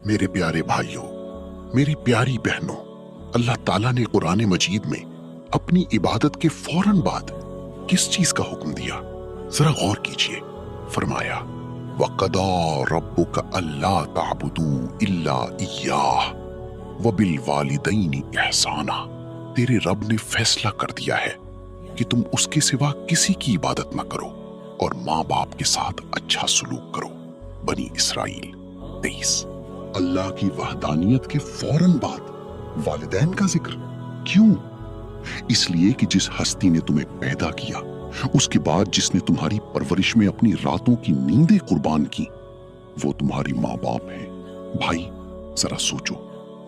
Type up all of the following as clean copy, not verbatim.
میرے پیارے بھائیوں، میری پیاری بہنوں، اللہ تعالیٰ نے قرآن مجید میں اپنی عبادت کے فوراً بعد کس چیز کا حکم دیا؟ ذرا غور کیجئے۔ فرمایا وَقَضَىٰ رَبُّكَ أَلَّا تَعْبُدُوا إِلَّا إِيَّاهُ وَبِالْوَالِدَيْنِ إِحْسَانًا۔ تیرے رب نے فیصلہ کر دیا ہے کہ تم اس کے سوا کسی کی عبادت نہ کرو اور ماں باپ کے ساتھ اچھا سلوک کرو۔ بنی اسرائیل 23۔ اللہ کی وحدانیت کے فوراً بعد والدین کا ذکر کیوں؟ اس لیے کہ جس ہستی نے تمہیں پیدا کیا، اس کے بعد جس نے تمہاری پرورش میں اپنی راتوں کی نیندیں قربان کی، وہ تمہاری ماں باپ ہے۔ بھائی ذرا سوچو،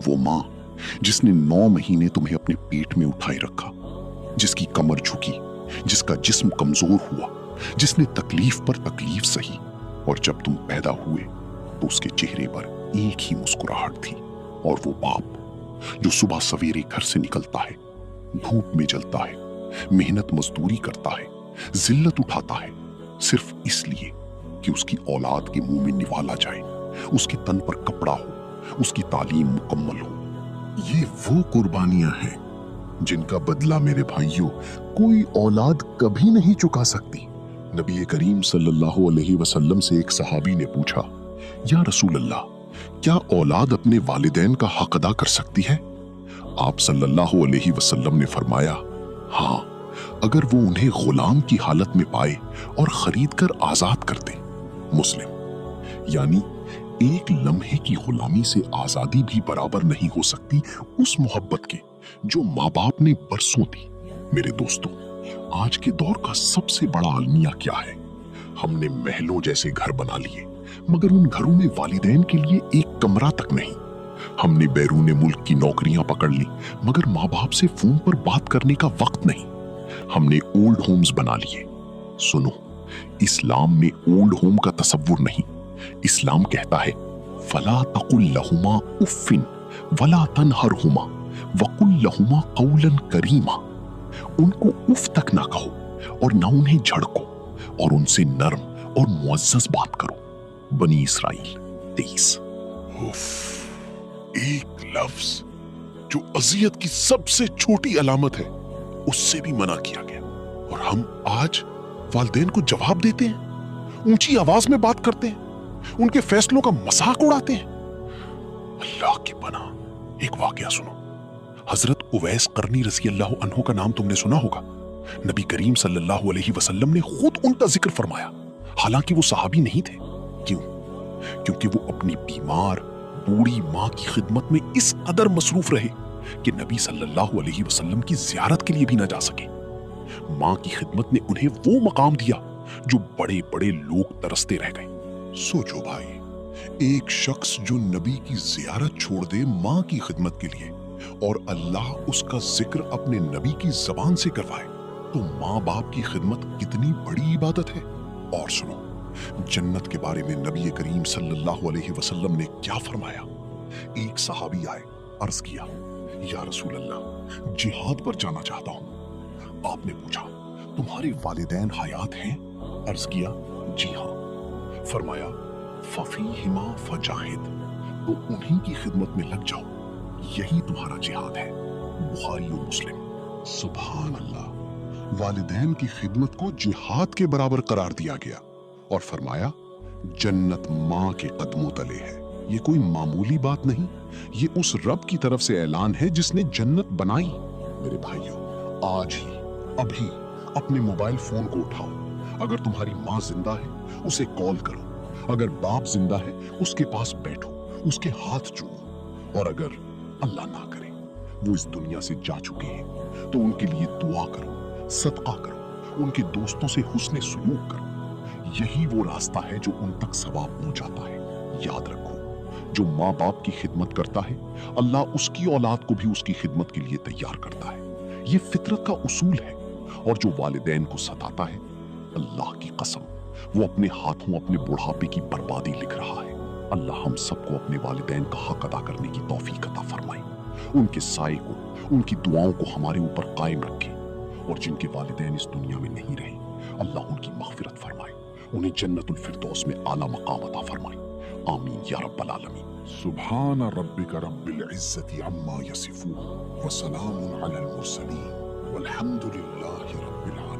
وہ ماں جس نے 9 مہینے تمہیں اپنے پیٹ میں اٹھائے رکھا، جس کی کمر جھکی، جس کا جسم کمزور ہوا، جس نے تکلیف پر تکلیف سہی، اور جب تم پیدا ہوئے تو اس کے چہرے پر ایک ہی مسکراہٹ تھی۔ اور وہ باپ جو صبح سویرے گھر سے نکلتا ہے، دھوپ میں جلتا ہے، محنت مزدوری کرتا ہے، ذلت اٹھاتا ہے، صرف اس لیے کہ اس کی اولاد کے منہ میں نوالا جائے، اس کے تن پر کپڑا ہو، اس کی تعلیم مکمل ہو۔ یہ وہ قربانیاں ہیں جن کا بدلہ میرے بھائیوں کوئی اولاد کبھی نہیں چکا سکتی۔ نبی کریم صلی اللہ علیہ وسلم سے ایک صحابی نے پوچھا، یا رسول اللہ، کیا اولاد اپنے والدین کا حق ادا کر سکتی ہے؟ آپ صلی اللہ علیہ وسلم نے فرمایا، ہاں، اگر وہ انہیں غلام کی حالت میں پائے اور خرید کر آزاد کر دے۔ مسلم۔ یعنی ایک لمحے کی غلامی سے آزادی بھی برابر نہیں ہو سکتی اس محبت کے جو ماں باپ نے برسوں دی۔ میرے دوستوں، آج کے دور کا سب سے بڑا المیہ کیا ہے؟ ہم نے محلوں جیسے گھر بنا لیے، مگر ان گھروں میں والدین کے لیے ایک کمرہ تک نہیں۔ ہم نے بیرون ملک کی نوکریاں پکڑ لی، مگر ماں باپ سے فون پر بات کرنے کا وقت نہیں۔ ہم نے اولڈ ہومز بنا لیے۔ سنو، اسلام میں اولڈ ہوم کا تصور نہیں۔ اسلام کہتا ہے فَلَا تَقُلْ لَهُمَا أُفٍّ وَلَا تَنْهَرْهُمَا وَقُلْ لَهُمَا قَوْلًا كَرِيمًا۔ ان کو اف تک نہ کہو اور نہ انہیں جھڑکو، اور ان سے نرم اور معزز بات کرو۔ بنی اسرائیل 23۔ اف، ایک لفظ جو اذیت کی سب سے چھوٹی علامت ہے، اس سے بھی منع کیا گیا، اور ہم آج والدین کو جواب دیتے ہیں، اونچی آواز میں بات کرتے ہیں، ان کے فیصلوں کا مذاق اڑاتے ہیں۔ اللہ کی پناہ، ایک واقعہ سنو۔ حضرت اویس قرنی رضی اللہ عنہ کا نام تم نے سنا ہوگا۔ نبی کریم صلی اللہ علیہ وسلم نے خود ان کا ذکر فرمایا، حالانکہ وہ صحابی نہیں تھے۔ کیوں؟ کیونکہ وہ اپنی بیمار بوڑھی ماں کی خدمت میں اس قدر مصروف رہے کہ نبی صلی اللہ علیہ وسلم کی زیارت کے لیے بھی نہ جا سکے۔ ماں کی خدمت نے انہیں وہ مقام دیا جو بڑے بڑے لوگ ترستے رہ گئے۔ سوچو بھائی، ایک شخص جو نبی کی زیارت چھوڑ دے ماں کی خدمت کے لیے، اور اللہ اس کا ذکر اپنے نبی کی زبان سے کروائے، تو ماں باپ کی خدمت کتنی بڑی عبادت ہے۔ اور سنو، جنت کے بارے میں نبی کریم صلی اللہ علیہ وسلم نے کیا فرمایا؟ ایک صحابی آئے، عرض کیا، یا رسول اللہ، جہاد پر جانا چاہتا ہوں۔ آپ نے پوچھا، تمہارے والدین حیات ہیں؟ عرض کیا، جی ہاں۔ فرمایا، فَفِيهِمَا فَجَاهِدْ، تو انہی کی خدمت میں لگ جاؤ، یہی تمہارا جہاد ہے۔ بخاری و مسلم۔ سبحان اللہ، والدین کی خدمت کو جہاد کے برابر قرار دیا گیا، اور فرمایا جنت ماں کے قدموں تلے ہے۔ یہ کوئی معمولی بات نہیں، یہ اس رب کی طرف سے اعلان ہے جس نے جنت بنائی۔ میرے بھائیوں، آج ہی ابھی اپنے موبائل فون کو اٹھاؤ، اگر تمہاری ماں زندہ ہے اسے کال کرو، اگر باپ زندہ ہے اس کے پاس بیٹھو، اس کے ہاتھ چومو، اور اگر اللہ نہ کرے وہ اس دنیا سے جا چکے ہیں تو ان کے لیے دعا کرو، صدقہ کرو، ان کے دوستوں سے حسن سلوک کرو۔ یہی وہ راستہ ہے جو ان تک ثواب پہنچاتا ہے۔ یاد رکھو، جو ماں باپ کی خدمت کرتا ہے، اللہ اس کی اولاد کو بھی اس کی خدمت کے لیے تیار کرتا ہے۔ یہ فطرت کا اصول ہے۔ اور جو والدین کو ستاتا ہے، اللہ کی قسم، وہ اپنے ہاتھوں اپنے بڑھاپے کی بربادی لکھ رہا ہے۔ اللہ ہم سب کو اپنے والدین کا حق ادا کرنے کی توفیق عطا فرمائے، ان کے سائے کو، ان کی دعاؤں کو ہمارے اوپر قائم رکھے، اور جن کے والدین اس دنیا میں نہیں رہے، اللہ ان کی مغفرت فرمائے، انہیں جنت الفردوس میں اعلیٰ مقام عطا فرمائے۔ آمین یا رب العالمین۔ سبحان ربک رب العزت عما یصفون وسلام علی المرسلین والحمد للہ رب العالمین.